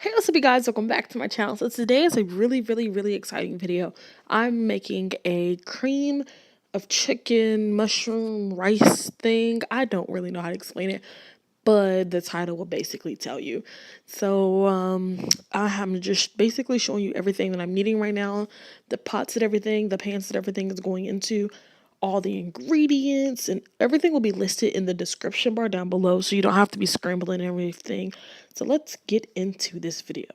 Hey, what's up you guys, welcome back to my channel. So today is a really exciting video. I'm making a cream of chicken mushroom rice thing. I don't really know how to explain it, but the title will basically tell you. So I'm just basically showing you everything that I'm needing right now, the pots and everything, the pans that everything is going into, all the ingredients, and everything will be listed in the description bar down below, so you don't have to be scrambling and everything. So let's get into this video.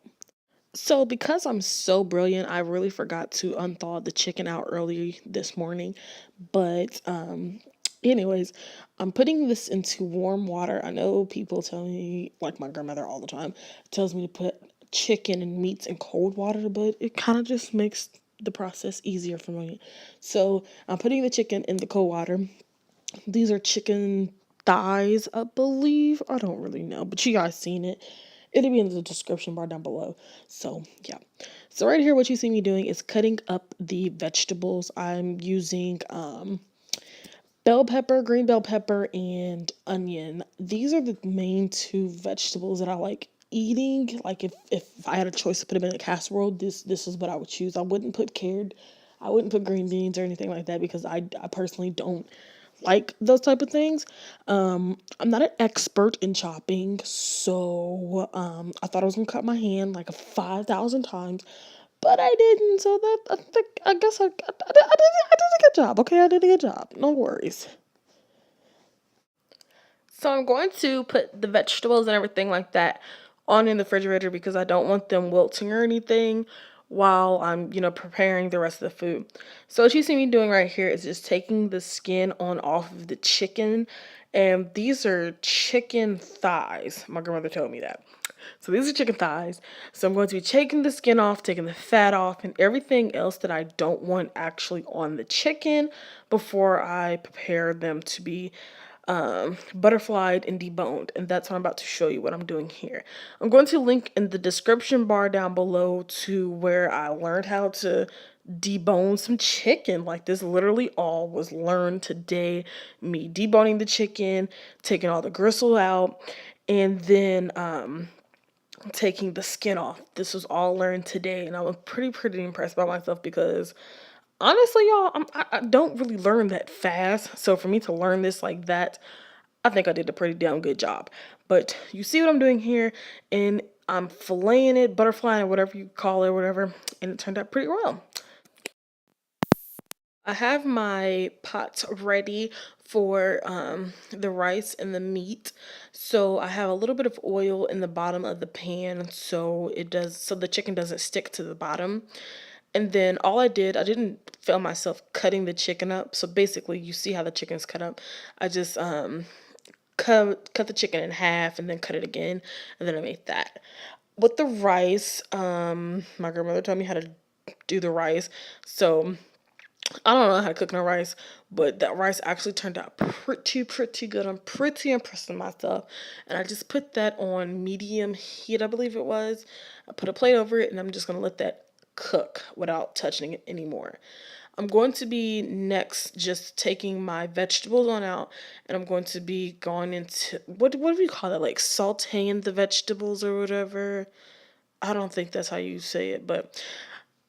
So because I'm so brilliant, I really forgot to unthaw the chicken out early this morning. But anyways, I'm putting this into warm water. I know people tell me, like my grandmother all the time, tells me to put chicken and meats in cold water, but it kind of just makes the process easier for me. So I'm putting the chicken in the cold water. These are chicken thighs, I believe. I don't really know, but you guys seen it. It'll be in the description bar down below. So yeah. So right here, what you see me doing is cutting up the vegetables. I'm using bell pepper, green bell pepper, and onion. These are the main two vegetables that I like eating. Like if I had a choice to put them in a casserole, this is what I would choose. I wouldn't put carrot, I wouldn't put green beans or anything like that because I personally don't like those type of things. I'm not an expert in chopping, so I thought I was gonna cut my hand like 5,000 times, but I didn't. So that I think I guess I did a good job. Okay, I did a good job. No worries. So I'm going to put the vegetables and everything like that on in the refrigerator because I don't want them wilting or anything while I'm, preparing the rest of the food. So what you see me doing right here is just taking the skin on off of the chicken. And these are chicken thighs. My grandmother told me that. So these are chicken thighs. So I'm going to be taking the skin off, taking the fat off, and everything else that I don't want actually on the chicken before I prepare them to be butterflied and deboned. And that's what I'm about to show you what I'm doing here. I'm going to link in the description bar down below to where I learned how to debone some chicken. Like, this literally all was learned today. Me deboning the chicken, taking all the gristle out, and then taking the skin off. This was all learned today, and I was pretty impressed by myself because honestly, y'all, I don't really learn that fast. So for me to learn this like that, I think I did a pretty damn good job. But you see what I'm doing here, and I'm filleting it, butterflying, or whatever you call it, whatever, and it turned out pretty well. I have my pots ready for the rice and the meat. So I have a little bit of oil in the bottom of the pan so the chicken doesn't stick to the bottom. And then all I didn't film myself cutting the chicken up. So basically you see how the chicken's cut up. I just cut the chicken in half and then cut it again, and then I made that. With the rice, my grandmother told me how to do the rice. So I don't know how to cook no rice, but that rice actually turned out pretty good. I'm pretty impressed with myself. And I just put that on medium heat, I believe it was. I put a plate over it, and I'm just going to let that cook without touching it anymore. I'm going to be next just taking my vegetables on out, and I'm going to be going into, what do we call that? Like sauteing the vegetables or whatever. I don't think that's how you say it, but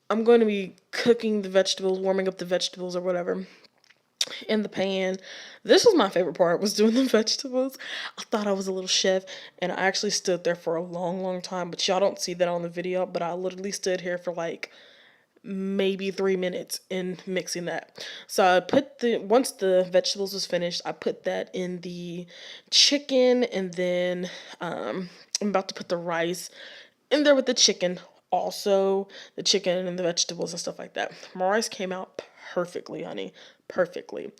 I'm going to be cooking the vegetables, warming up the vegetables or whatever in the pan. This was my favorite part, was doing the vegetables. I thought I was a little chef, and I actually stood there for a long time, but y'all don't see that on the video, but I literally stood here for like maybe 3 minutes in mixing that. So I put once the vegetables was finished, I put that in the chicken, and then I'm about to put the rice in there with the chicken, also the chicken and the vegetables and stuff like that. My rice came out perfectly, honey, perfectly.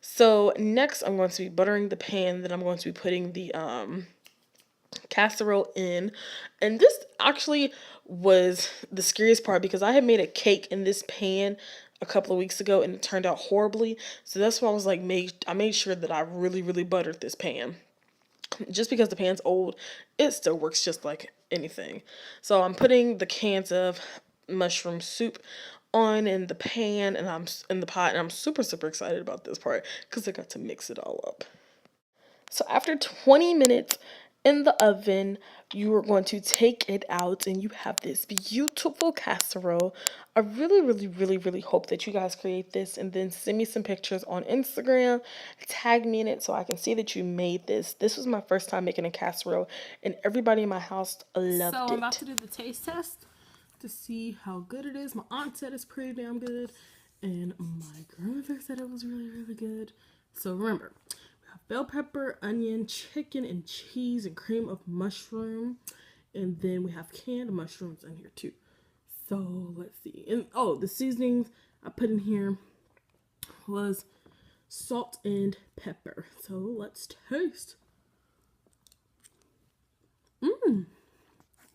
So next I'm going to be buttering the pan, then I'm going to be putting the casserole in. And this actually was the scariest part because I had made a cake in this pan a couple of weeks ago and it turned out horribly. So that's why I was like, I made sure that I really buttered this pan. Just because the pan's old, it still works just like anything. So I'm putting the cans of mushroom soup on in the pan, and I'm in the pot, and I'm super excited about this part because I got to mix it all up. So after 20 minutes in the oven, you are going to take it out and you have this beautiful casserole. I really hope that you guys create this and then send me some pictures on Instagram, tag me in it so I can see that you made this. This was my first time making a casserole and everybody in my house loved it. So I'm about to do the taste test to see how good it is. My aunt said it's pretty damn good and my grandmother said it was really good. So remember, bell pepper, onion, chicken, and cheese, and cream of mushroom. And then we have canned mushrooms in here too. So let's see. And oh, the seasonings I put in here was salt and pepper. So let's taste.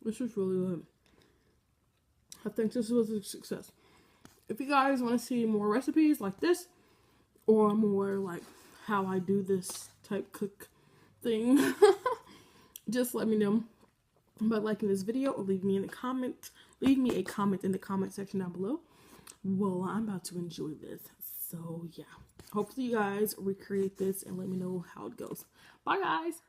This is really good. I think this was a success. If you guys want to see more recipes like this, or more like how I do this type cook thing, just let me know by liking this video or leave me a comment in the comment section down below. Well, I'm about to enjoy this. So yeah, hopefully you guys recreate this and let me know how it goes. Bye guys.